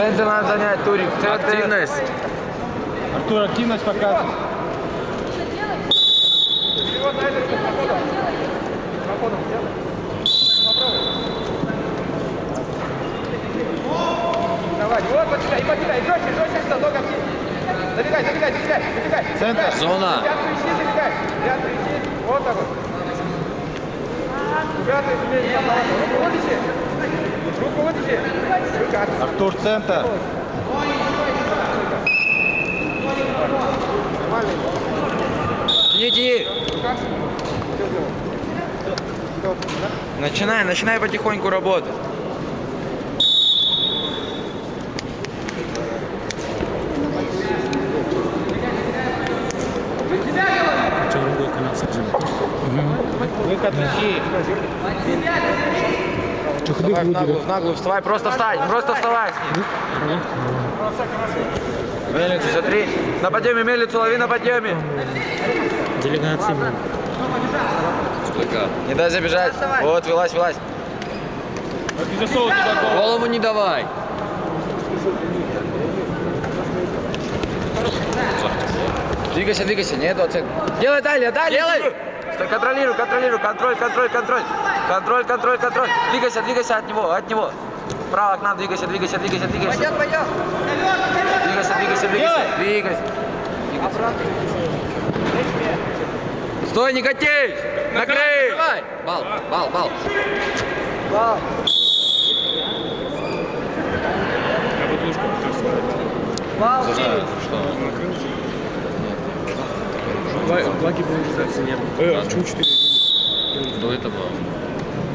Центр надо занять, Турик. Активность. Артур, активность показывай. Давай, вот, потеряй, жестче, что, нога вниз. Забегай. Центр. Зона. Пятый ищи. Вот так вот. Пятый умеет руку вытащи. Артур, центр. Иди. Начинай потихоньку работать. Выход ищи. Давай в наглую, вставай, просто встань, просто вставай. Мельницу, смотри. На подъеме мельницу, лови на подъеме. Делегация. Не дай забежать. Вот, велась. Голову не давай. Двигайся, нету оценки. Делай далее. Делай. Стой, контролируй, контроль. Двигайся от него. Вправо к нам, двигайся. Пойдет. Двигайся. Стой, не катись! Накрой! Давай. Бал. Флаги были, кстати, не было. Почему 4? До этого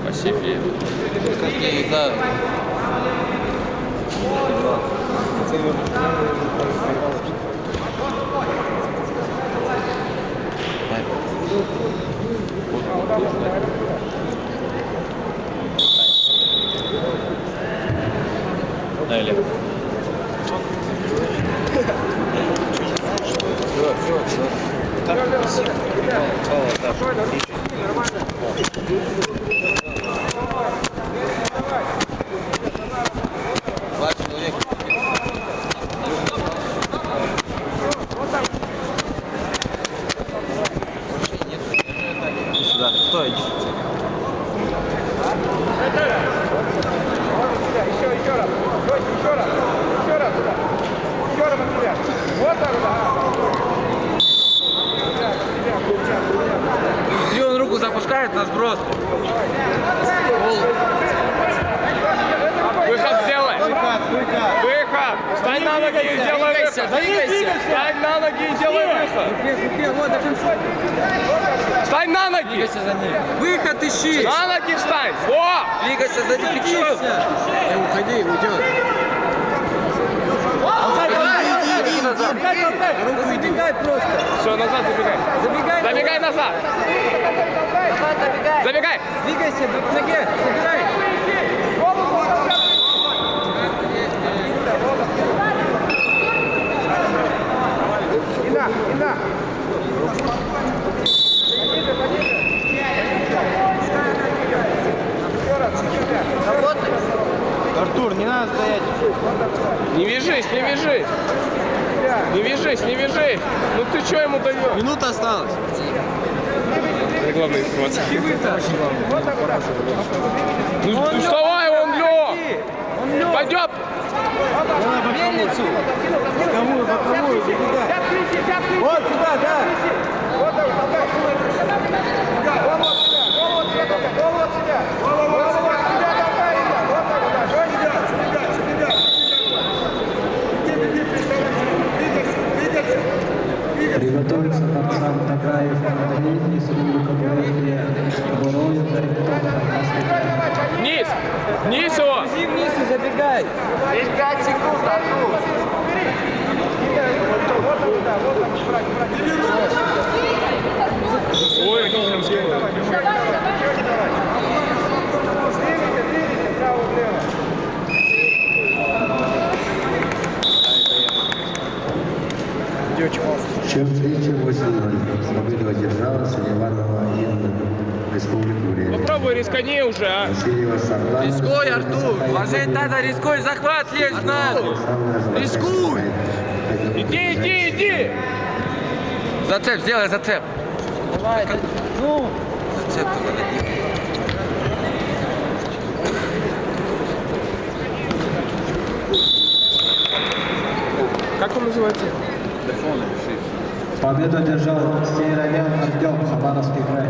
Пасифи. Да. Далее. Стой, иди. Еще раз. Еще раз от тебя. Вот так, Смотри, он руку запускает на сброс. Выход сделай. Выход. Встань на ноги и сделай выход. Двигайся. Встань на ноги и делай выход. Встань на ноги. Двигайся за ним. Выход ищи. На ноги встань. Во! Двигайся за ним. Ты чё? Уходи, уйдет. Иди назад. Руку иди. Все, назад забегай. Забегай назад. Забегай. Двигайся к ноге, собирай. Инна. Артур, не надо стоять. Не вяжись. Не вяжись. Ну ты что ему даешь? Минута осталась. Это главная информация. Ну вставай, он лег. Пойдет. Мельницу. Боковую, забегай. Вот сюда, да. Приготовиться Тарзан Тагаев, Андрей, Республика Бурятия, обороны, Вниз его. Вниз и забегай. Есть 5 секунд, Артур. Ой, что он сделал? Счет встречи 8-0. Победу одержала Селиванова Инна, Республика Бурятия. попробуй рискани уже, а. Рискуй, Артур. Ложить надо, рискуй, захват лезть надо. Рискуй. Иди, иди, иди. Зацеп, сделай зацеп. Давай, ну. Зацеп, заходи. Как он называется? Победу одержал Северомян Артем, Хабаровский край.